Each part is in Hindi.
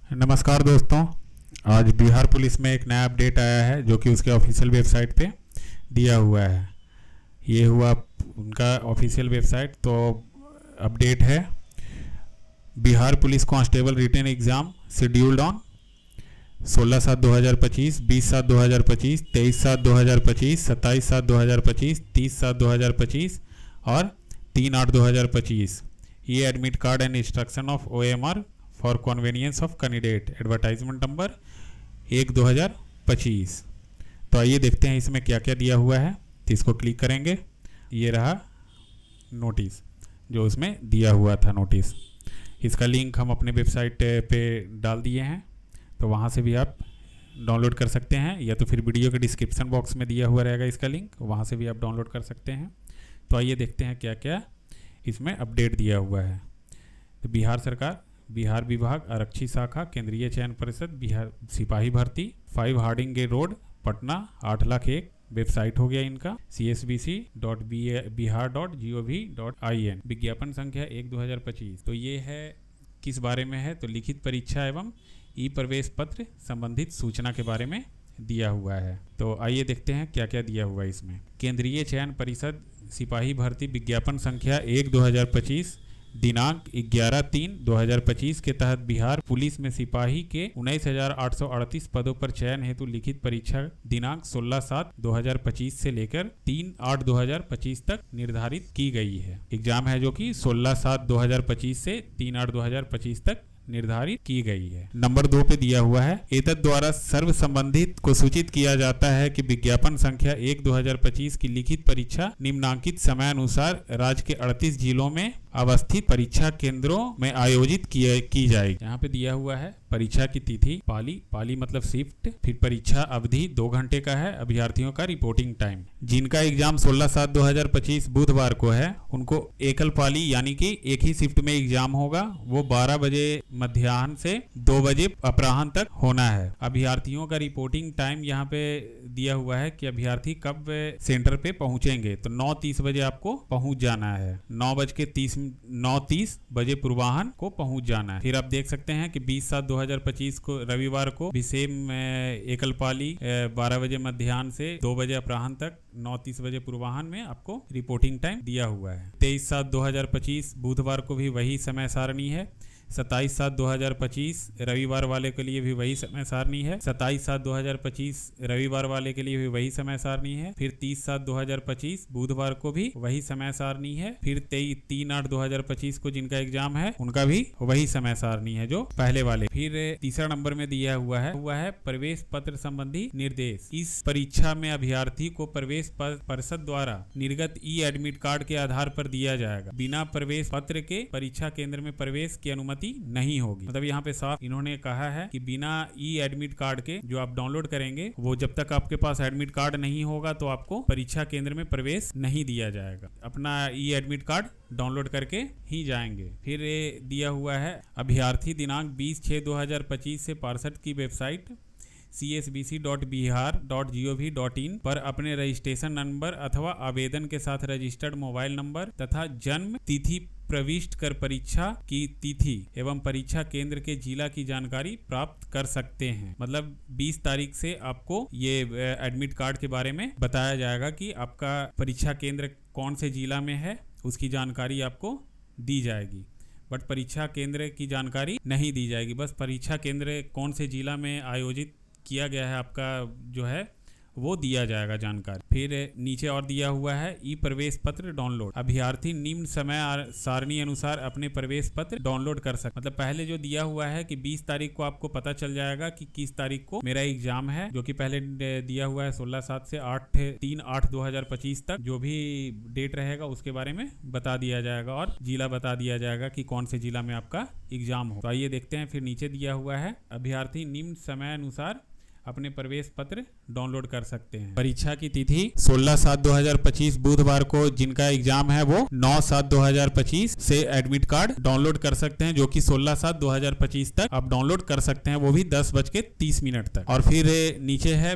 नमस्कार दोस्तों। आज बिहार पुलिस में एक नया अपडेट आया है जो कि उसके ऑफिशियल वेबसाइट पे दिया हुआ है। ये हुआ उनका ऑफिशियल वेबसाइट। तो अपडेट है, Bihar police constable written exam scheduled on 16/7/2025, 20/7/2025, 23/7/2025, 27/7/2025, 30/7/2025 और 3/8/2025। ये admit card and instruction of OMR for convenience of candidate, advertisement number 1/2025। तो आइए देखते हैं इसमें क्या क्या दिया हुआ है। तो इसको क्लिक करेंगे। ये रहा नोटिस जो उसमें दिया हुआ था नोटिस। इसका लिंक हम अपने वेबसाइट पे डाल दिए हैं, तो वहाँ से भी आप डाउनलोड कर सकते हैं, या तो फिर वीडियो के डिस्क्रिप्शन बॉक्स में दिया हुआ रहेगा इसका लिंक, वहाँ से भी आप डाउनलोड कर सकते हैं। तो आइए देखते हैं क्या क्या इसमें अपडेट दिया हुआ है। तो बिहार सरकार, बिहार विभाग, आरक्षी शाखा, केंद्रीय चयन परिषद, बिहार सिपाही भर्ती, 5 हार्डिंगे रोड, पटना 8,01,000 वेबसाइट हो गया इनका csbc.bihar.gov.in। विज्ञापन संख्या 1/2025। तो ये है किस बारे में है, तो लिखित परीक्षा एवं ई प्रवेश पत्र संबंधित सूचना के बारे में दिया हुआ है। तो आइए देखते हैं क्या क्या दिया हुआ है इसमें। केंद्रीय चयन परिषद सिपाही भर्ती विज्ञापन संख्या 1/2025 दिनांक 11/3/2025 के तहत बिहार पुलिस में सिपाही के 19,838 पदों पर चयन हेतु लिखित परीक्षा दिनांक 16/7/2025 से लेकर 3/8/2025 तक निर्धारित की गई है। एग्जाम है जो कि 16/7/2025 से 3/8/2025 तक निर्धारित की गई है। नंबर 2 पे दिया हुआ है, एतद द्वारा सर्व संबंधित को सूचित किया जाता है कि विज्ञापन संख्या 1/2025 की लिखित परीक्षा निम्नांकित समय अनुसार राज्य के 38 जिलों में अवस्थित परीक्षा केंद्रों में आयोजित की जाएगी। यहाँ पे दिया हुआ है परीक्षा की तिथि, पाली मतलब शिफ्ट, फिर परीक्षा अवधि 2 घंटे का है, अभ्यर्थियों का रिपोर्टिंग टाइम। जिनका एग्जाम 16/7/2025 बुधवार को है, उनको एकल पाली यानी कि एक ही शिफ्ट में एग्जाम होगा। वो 12 बजे मध्याह्न से 2 बजे अपराह्न तक होना है। अभ्यर्थियों का रिपोर्टिंग टाइम यहाँ पे दिया हुआ है कि अभ्यर्थी कब सेंटर पे पहुंचेंगे। तो 9:30 बजे आपको पहुंच जाना है, 9:30 बजे पूर्वाह्न को पहुंच जाना है। फिर आप देख सकते हैं कि 20/7/2025 को रविवार को भी सेम एकल पाली 12 बजे मध्याह्न से 2 बजे अपराह्न तक 9:30 बजे पूर्वाह्न में आपको रिपोर्टिंग टाइम दिया हुआ है। 23/7/2025 बुधवार को भी वही समय सारणी है। 27/7/2025 रविवार वाले के लिए भी वही समय सारणी है। 27/7/2025 रविवार वाले के लिए भी वही समय सारणी है। फिर 30/7/2025 बुधवार को भी वही समय सारणी है। फिर 3/8/2025 को जिनका एग्जाम है उनका भी वही समय सारणी है जो पहले वाले। फिर तीसरा नंबर में दिया हुआ है प्रवेश पत्र संबंधी निर्देश। इस परीक्षा में अभ्यर्थी को प्रवेश परिषद द्वारा निर्गत ई एडमिट कार्ड के आधार पर दिया जाएगा। बिना प्रवेश पत्र के परीक्षा केंद्र में प्रवेश की अनुमति नहीं होगी। मतलब यहाँ पे साफ इन्होंने कहा है कि बिना ई एडमिट कार्ड के जो आप डाउनलोड करेंगे, वो जब तक आपके पास एडमिट कार्ड नहीं होगा तो आपको परीक्षा केंद्र में प्रवेश नहीं दिया जाएगा। अपना ई एडमिट कार्ड डाउनलोड करके ही जाएंगे। फिर दिया हुआ है अभ्यर्थी दिनांक 20/6/2025 से पार्षद की वेबसाइट csbc.bihar.gov.in पर अपने रजिस्ट्रेशन नंबर अथवा आवेदन के साथ रजिस्टर्ड मोबाइल नंबर तथा जन्म तिथि प्रविष्ट कर परीक्षा की तिथि एवं परीक्षा केंद्र के जिला की जानकारी प्राप्त कर सकते हैं। मतलब 20 तारीख से आपको ये एडमिट कार्ड के बारे में बताया जाएगा कि आपका परीक्षा केंद्र कौन से जिला में है, उसकी जानकारी आपको दी जाएगी। बट परीक्षा केंद्र की जानकारी नहीं दी जाएगी, बस परीक्षा केंद्र कौन से जिला में आयोजित किया गया है आपका जो है वो दिया जाएगा जानकारी। फिर नीचे और दिया हुआ है ई प्रवेश पत्र डाउनलोड। अभ्यर्थी निम्न समय सारणी अनुसार अपने प्रवेश पत्र डाउनलोड कर सकते। मतलब पहले जो दिया हुआ है कि 20 तारीख को आपको पता चल जाएगा कि किस तारीख को मेरा एग्जाम है, जो कि पहले दिया हुआ है 16/7 से 3/8/2025 तक जो भी डेट रहेगा उसके बारे में बता दिया जाएगा और जिला बता दिया जाएगा कि कौन से जिला में आपका एग्जाम हो। तो आइए देखते हैं। फिर नीचे दिया हुआ है अभ्यर्थी निम्न समय अनुसार अपने प्रवेश पत्र डाउनलोड कर सकते हैं। परीक्षा की तिथि 16/7/2025 बुधवार को जिनका एग्जाम है वो 9/7/2025 से एडमिट कार्ड डाउनलोड कर सकते हैं, जो कि 16/7/2025 तक आप डाउनलोड कर सकते हैं, वो भी 10:30 तक। और फिर नीचे है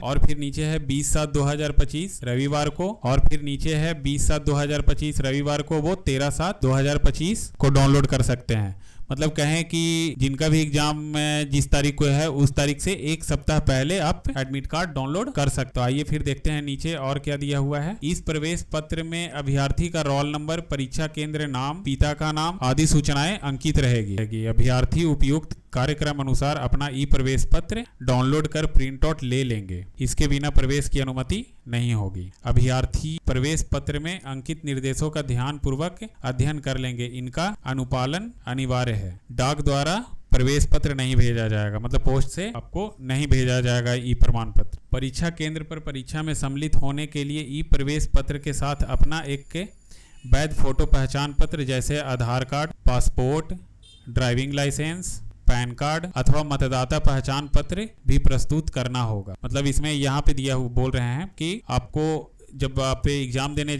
20/7/2025 रविवार को, और फिर नीचे है 20/7/2025 रविवार को वो 13/7/2025 को डाउनलोड कर सकते हैं। मतलब कहें कि जिनका भी एग्जाम जिस तारीख को है उस तारीख से एक सप्ताह पहले आप एडमिट कार्ड डाउनलोड कर सकते हो। आइए फिर देखते हैं नीचे और क्या दिया हुआ है। इस प्रवेश पत्र में अभ्यर्थी का रोल नंबर, परीक्षा केंद्र नाम, पिता का नाम आदि सूचनाएं अंकित रहेगी। अभ्यर्थी उपयुक्त कार्यक्रम अनुसार अपना ई प्रवेश पत्र डाउनलोड कर प्रिंट आउट ले लेंगे। इसके बिना प्रवेश की अनुमति नहीं होगी। अभ्यर्थी प्रवेश पत्र में अंकित निर्देशों का ध्यान पूर्वक अध्ययन कर लेंगे। इनका अनुपालन अनिवार्य है। डाक द्वारा प्रवेश पत्र नहीं भेजा जाएगा, मतलब पोस्ट से आपको नहीं भेजा जाएगा ई प्रमाण पत्र। परीक्षा केंद्र पर परीक्षा में सम्मिलित होने के लिए ई प्रवेश पत्र के साथ अपना एक वैध फोटो पहचान पत्र जैसे Aadhaar card, passport, driving licence, PAN card अथवा मतदाता पहचान पत्र भी प्रस्तुत करना होगा। मतलब इसमें यहाँ पे दिया हुआ बोल रहे हैं कि आपको जब आप एग्जाम देने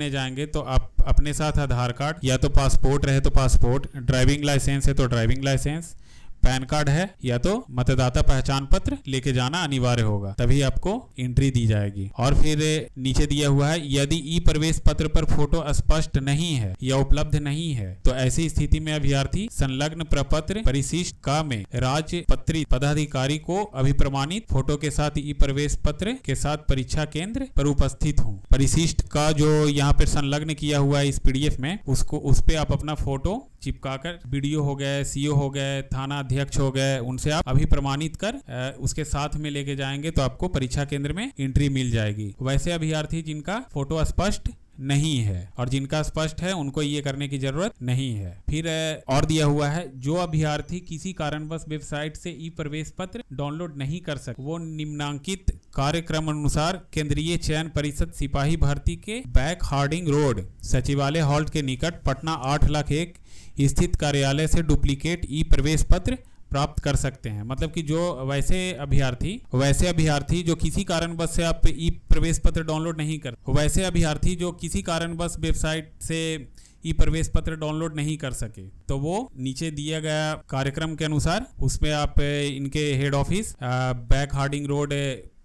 जाएंगे तो आप अपने साथ आधार कार्ड या तो पासपोर्ट रहे तो पासपोर्ट, ड्राइविंग लाइसेंस है तो ड्राइविंग लाइसेंस, पैन कार्ड है या तो मतदाता पहचान पत्र लेके जाना अनिवार्य होगा, तभी आपको एंट्री दी जाएगी। और फिर नीचे दिया हुआ है, यदि ई प्रवेश पत्र पर फोटो स्पष्ट नहीं है या उपलब्ध नहीं है तो ऐसी स्थिति में अभ्यर्थी संलग्न प्रपत्र परिशिष्ट का में राज्य पत्रित पदाधिकारी को अभिप्रमाणित फोटो के साथ ई प्रवेश पत्र के साथ परीक्षा केंद्र पर उपस्थित हो। परिशिष्ट का जो यहाँ पर संलग्न किया हुआ है इस पीडीएफ में, उस पे आप अपना फोटो चिपकाकर, वीडियो हो गए, सीओ हो गए, थाना अध्यक्ष हो गए, उनसे आप अभी प्रमाणित कर उसके साथ में लेके जाएंगे तो आपको परीक्षा केंद्र में एंट्री मिल जाएगी। वैसे अभ्यर्थी जिनका फोटो स्पष्ट नहीं है और जिनका स्पष्ट है उनको ये करने की जरूरत नहीं है। फिर और दिया हुआ है, जो अभ्यर्थी किसी कारणवश वेबसाइट से ई प्रवेश पत्र डाउनलोड नहीं कर सके वो निम्नांकित कार्यक्रम अनुसार केंद्रीय चयन परिषद सिपाही भर्ती के बैक हार्डिंग रोड सचिवालय हॉल्ट के निकट पटना 8,01 स्थित कार्यालय से डुप्लीकेट ई प्रवेश पत्र प्राप्त कर सकते हैं। मतलब कि जो वैसे अभ्यर्थी जो किसी कारणवश से आप ई प्रवेश पत्र डाउनलोड नहीं कर, वैसे अभ्यर्थी जो किसी कारणवश वेबसाइट से ई प्रवेश पत्र डाउनलोड नहीं कर सके तो वो नीचे दिया गया कार्यक्रम के अनुसार उसमें आप इनके head office back Harding road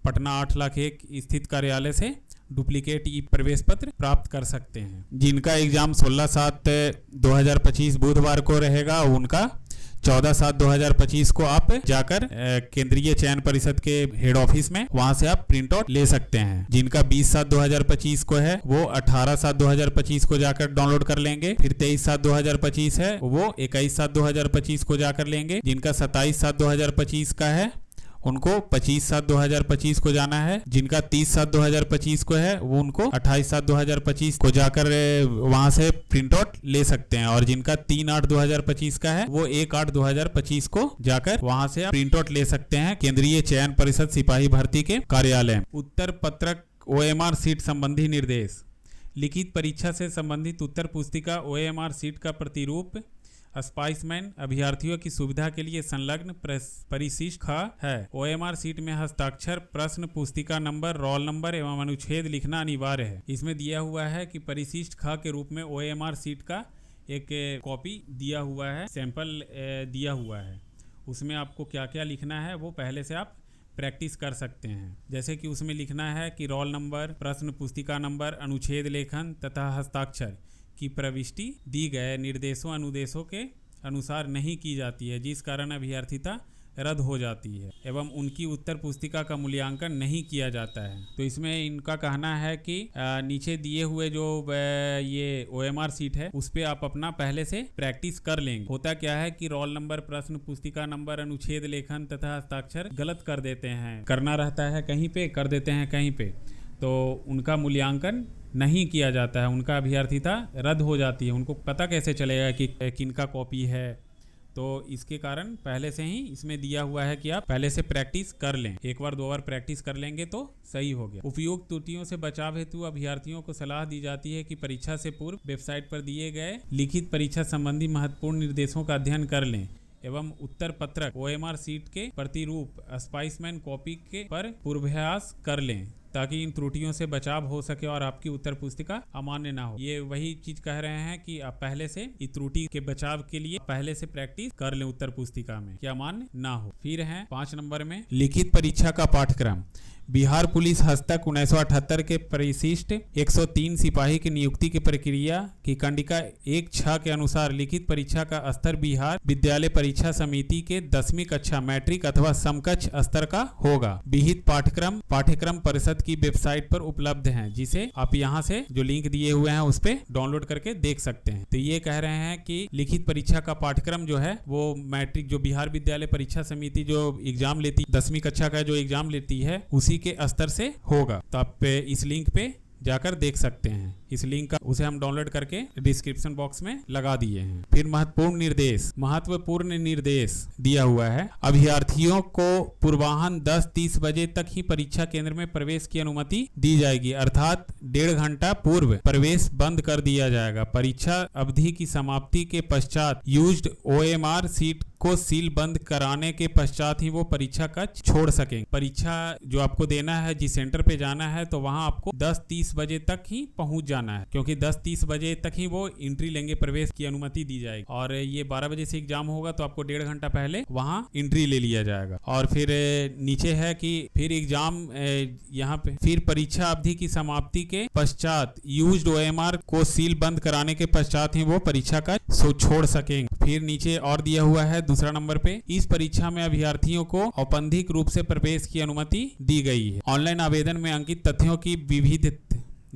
Patna 8,01 स्थित कार्यालय से डुप्लीकेट ई प्रवेश पत्र प्राप्त कर सकते हैं। जिनका एग्जाम 16/7/2025 बुधवार को रहेगा उनका 14/7/2025 को आप जाकर केंद्रीय चयन परिषद के हेड ऑफिस में वहां से आप प्रिंट आउट ले सकते हैं। जिनका 20/7/2025 को है वो 18/7/2025 को जाकर डाउनलोड कर लेंगे। फिर 23/7/2025 है वो 21/7/2025 को जाकर लेंगे। जिनका 27/7/2025 का है उनको 25/7/2025 को जाना है। जिनका 30/7/2025 को है वो उनको 28/7/2025 को जाकर वहां से प्रिंट आउट ले सकते हैं। और जिनका 3/8/2025 का है वो 1/8/2025 को जाकर वहां से प्रिंट आउट ले सकते हैं केंद्रीय चयन परिषद सिपाही भर्ती के कार्यालय। उत्तर पत्रक OMR सीट संबंधी निर्देश। लिखित परीक्षा से संबंधित उत्तर पुस्तिका OMR सीट का प्रतिरूप स्पाइसमैन अभ्यर्थियों की सुविधा के लिए संलग्न परिशिष्ट ख है। OMR सीट में हस्ताक्षर, प्रश्न पुस्तिका नंबर, रोल नंबर एवं अनुच्छेद लिखना अनिवार्य है। इसमें दिया हुआ है कि परिशिष्ट ख के रूप में OMR सीट का एक कॉपी दिया हुआ है, सैंपल दिया हुआ है। उसमें आपको क्या क्या लिखना है वो पहले से आप प्रैक्टिस कर सकते हैं। जैसे कि उसमें लिखना है कि रोल नंबर, प्रश्न पुस्तिका नंबर, अनुच्छेद लेखन तथा हस्ताक्षर की प्रविष्टि दी गए निर्देशों अनुदेशों के अनुसार नहीं की जाती है, जिस कारण अभ्यर्थिता रद्द हो जाती है एवं उनकी उत्तर पुस्तिका का मूल्यांकन नहीं किया जाता है। तो इसमें इनका कहना है कि नीचे दिए हुए जो ये OMR सीट है उस पे आप अपना पहले से प्रैक्टिस कर लेंगे। होता क्या है कि रोल नंबर, प्रश्न पुस्तिका नंबर, अनुच्छेद लेखन तथा हस्ताक्षर गलत कर देते हैं, करना रहता है कहीं पे, कर देते हैं कहीं पे, तो उनका मूल्यांकन नहीं किया जाता है, उनका अभ्यर्थिता रद्द हो जाती है। उनको पता कैसे चलेगा कि किनका कॉपी है? तो इसके कारण पहले से ही इसमें दिया हुआ है कि आप पहले से प्रैक्टिस कर लें। एक बार 2 बार प्रैक्टिस कर लेंगे तो सही हो गया। उपयुक्त त्रुटियों से बचाव हेतु अभ्यर्थियों को सलाह दी जाती है कि परीक्षा से पूर्व वेबसाइट पर दिए गए लिखित परीक्षा संबंधी महत्वपूर्ण निर्देशों का अध्ययन कर लें एवं उत्तर पत्रक OMR सीट के प्रतिरूप स्पाइसमैन कॉपी के पर पूर्वाभ्यास कर लें ताकि इन त्रुटियों से बचाव हो सके और आपकी उत्तर पुस्तिका अमान्य ना हो। ये वही चीज कह रहे हैं कि आप पहले से इस त्रुटि के बचाव के लिए पहले से प्रैक्टिस कर लें उत्तर पुस्तिका में कि अमान्य ना हो। फिर है 5 नंबर में लिखित परीक्षा का पाठ्यक्रम। बिहार पुलिस हस्तक 1978 के परिशिष्ट 103 सिपाही की नियुक्ति की प्रक्रिया की कंडिका 1(6) के अनुसार लिखित परीक्षा का स्तर बिहार विद्यालय परीक्षा समिति के 10वीं कक्षा मैट्रिक अथवा समकक्ष स्तर का होगा। विहित पाठ्यक्रम परिषद की वेबसाइट पर उपलब्ध हैं, जिसे आप यहां से जो लिंक दिए हुए हैं उस पे डाउनलोड करके देख सकते हैं। तो ये कह रहे हैं कि लिखित परीक्षा का पाठ्यक्रम जो है वो मैट्रिक जो बिहार विद्यालय परीक्षा समिति जो एग्जाम लेती 10वीं कक्षा का जो एग्जाम लेती है उसी के स्तर से होगा। तो आप इस लिंक पे जाकर देख सकते हैं। इस लिंक का उसे हम डाउनलोड करके डिस्क्रिप्शन बॉक्स में लगा दिए हैं। फिर महत्वपूर्ण निर्देश दिया हुआ है। अभ्यर्थियों को पूर्वाह्न 10:30 बजे तक ही परीक्षा केंद्र में प्रवेश की अनुमति दी जाएगी, अर्थात 1.5 घंटा पूर्व प्रवेश बंद कर दिया जाएगा। परीक्षा अवधि की समाप्ति के पश्चात यूज्ड OMR सीट को सील बंद कराने के पश्चात ही वो परीक्षा कक्ष छोड़ सकेंगे। परीक्षा जो आपको देना है, जिस सेंटर पे जाना है, तो वहां आपको 10:30 बजे तक ही पहुंच जाना है, क्योंकि 10:30 बजे तक ही वो एंट्री लेंगे, प्रवेश की अनुमति दी जाएगी। और ये 12 बजे से एग्जाम होगा तो आपको 1.5 घंटा पहले वहां एंट्री ले लिया जाएगा। और फिर नीचे है कि फिर एग्जाम यहाँ पे फिर परीक्षा अवधि की समाप्ति के पश्चात यूज्ड OMR को सील बंद कराने के पश्चात ही वो परीक्षा का छोड़ सकेंगे। फिर नीचे और दिया हुआ है दूसरा नंबर पे, इस परीक्षा में अभ्यर्थियों को औपबंधिक रूप से प्रवेश की अनुमति दी गई है। ऑनलाइन आवेदन में अंकित तथ्यों की विविध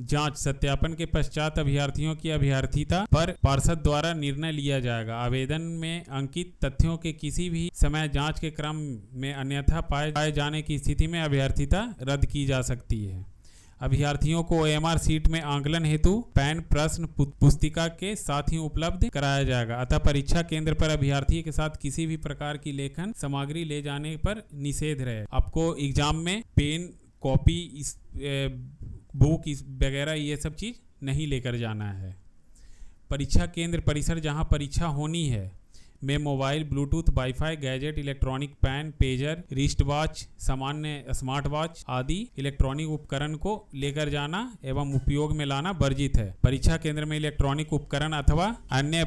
जांच सत्यापन के पश्चात अभ्यर्थियों की अभ्यर्थिता पर पार्षद द्वारा निर्णय लिया जाएगा। आवेदन में अंकित तथ्यों के किसी भी समय जांच के क्रम में अन्यथा पाए जाने की स्थिति में अभ्यर्थिता रद्द की जा सकती है। अभ्यर्थियों को OMR सीट में आंकलन हेतु पैन प्रश्न पुस्तिका के साथ ही उपलब्ध कराया जाएगा। अतः परीक्षा केंद्र पर अभ्यर्थी के साथ किसी भी प्रकार की लेखन सामग्री ले जाने पर निषेध रहे। आपको एग्जाम में पेन, कॉपी, बुक वगैरह ये सब चीज नहीं लेकर जाना है। परीक्षा केंद्र परिसर जहां परीक्षा होनी है में mobile, Bluetooth, wifi, gadget, electronic pan, pager, wrist watch, सामान्य स्मार्ट वॉच आदि इलेक्ट्रॉनिक उपकरण को लेकर जाना एवं उपयोग में लाना वर्जित है। परीक्षा केंद्र में इलेक्ट्रॉनिक उपकरण अथवा अन्य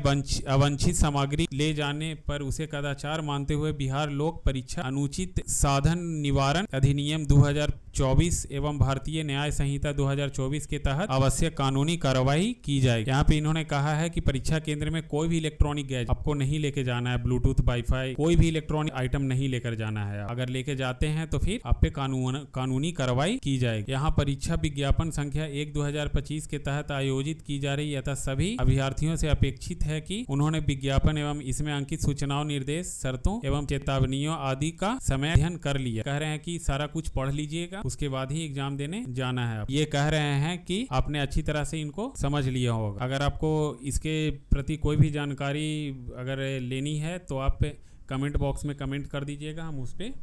अवांछित सामग्री ले जाने पर उसे कदाचार मानते हुए बिहार लोक परीक्षा अनुचित साधन निवारण अधिनियम 2024 एवं भारतीय न्याय संहिता 2024 के तहत आवश्यक कानूनी कार्रवाई की जाएगी। यहाँ पे इन्होंने कहा है कि परीक्षा केंद्र में कोई भी इलेक्ट्रॉनिक गैजेट आपको नहीं लेके जाना है, ब्लूटूथ, वाईफाई, कोई भी इलेक्ट्रॉनिक आइटम नहीं लेकर जाना है। अगर लेके जाते हैं तो फिर आप पे कानूनी कार्रवाई की जाएगी। यहाँ परीक्षा विज्ञापन संख्या 1/2025 के तहत आयोजित की जा रही है, अतः सभी अभ्यर्थियों से अपेक्षित है कि उन्होंने विज्ञापन एवं इसमें अंकित सूचनाओं, निर्देश, शर्तों एवं चेतावनियों आदि का समय अध्ययन कर लिया। कह रहे हैं कि सारा कुछ पढ़ लीजिएगा, उसके बाद ही एग्जाम देने जाना है। ये कह रहे हैं कि आपने अच्छी तरह से इनको समझ लिया होगा। अगर आपको इसके प्रति कोई भी जानकारी अगर लेनी है तो आप कमेंट बॉक्स में कमेंट कर दीजिएगा, हम उस पर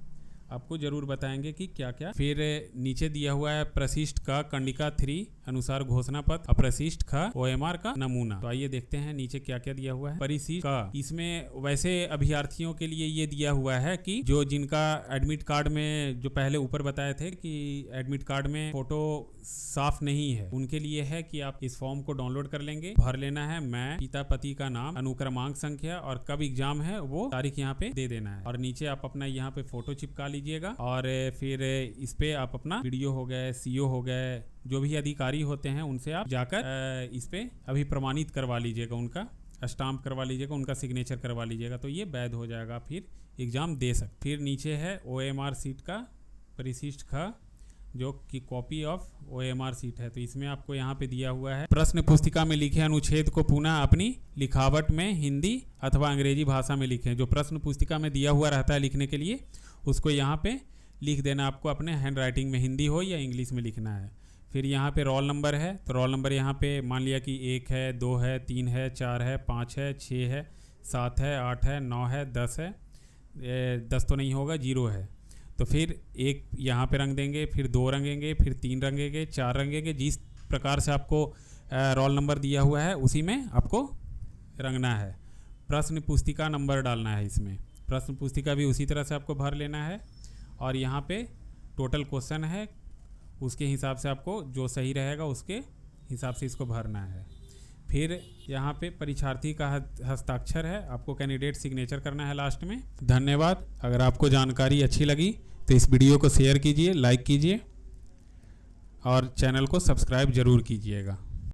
आपको जरूर बताएंगे कि क्या क्या। फिर नीचे दिया हुआ है प्रशिष्ट का कंडिका 3 अनुसार घोषणा पत्र, अप्रशिष्ट का OMR का नमूना। तो आइए देखते हैं नीचे क्या क्या दिया हुआ है। परिशिष्ट का इसमें वैसे अभ्यर्थियों के लिए ये दिया हुआ है कि जो जिनका एडमिट कार्ड में जो पहले ऊपर बताए थे कि एडमिट कार्ड में फोटो साफ नहीं है, उनके लिए है कि आप इस फॉर्म को डाउनलोड कर लेंगे, भर लेना है, मैं, पिता, पति का नाम, अनुक्रमांक संख्या और कब एग्जाम है वो तारीख यहाँ पे दे देना है। और नीचे आप अपना यहाँ पे फोटो चिपका लीजिएगा और फिर इस पे आप अपना वीडियो हो गए, CO हो गए, जो भी अधिकारी होते हैं उनसे आप जाकर इस पे अभी प्रमाणित करवा लीजिएगा, उनका स्टाम्प करवा लीजिएगा, उनका सिग्नेचर करवा लीजिएगा, तो ये वैध हो जाएगा, फिर एग्जाम दे सकते। फिर नीचे है OMR सीट का परिशिष्ट का जो कि कॉपी ऑफ OMR सीट है। तो इसमें आपको यहाँ पे दिया हुआ है, प्रश्न पुस्तिका में लिखे अनुच्छेद को पुनः अपनी लिखावट में हिंदी अथवा अंग्रेजी भाषा में लिखें। जो प्रश्न पुस्तिका में दिया हुआ रहता है लिखने के लिए, उसको यहाँ पे लिख देना आपको, अपने हैंड राइटिंग में, हिंदी हो या इंग्लिश में लिखना है। फिर यहाँ पे रोल नंबर है, तो रोल नंबर यहाँ पे मान लिया कि 1 है, 2 है, 3 है, 4 है, 5 है, 6 है, 7 है, 8 है, 9 है, 10 है, 10 तो नहीं होगा, 0 है। तो फिर 1 यहाँ पे रंग देंगे, फिर 2 रंगेंगे, फिर 3 रंगेंगे, 4 रंगेंगे। जिस प्रकार से आपको रोल नंबर दिया हुआ है उसी में आपको रंगना है। प्रश्न पुस्तिका नंबर डालना है इसमें, प्रश्न पुस्तिका भी उसी तरह से आपको भर लेना है। और यहाँ पे टोटल क्वेश्चन है, उसके हिसाब से आपको जो सही रहेगा उसके हिसाब से इसको भरना है। फिर यहाँ पे परीक्षार्थी का हस्ताक्षर है, आपको कैंडिडेट सिग्नेचर करना है लास्ट में। धन्यवाद। अगर आपको जानकारी अच्छी लगी तो इस वीडियो को शेयर कीजिए, लाइक कीजिए। और चैनल को सब्सक्राइब जरूर कीजिएगा।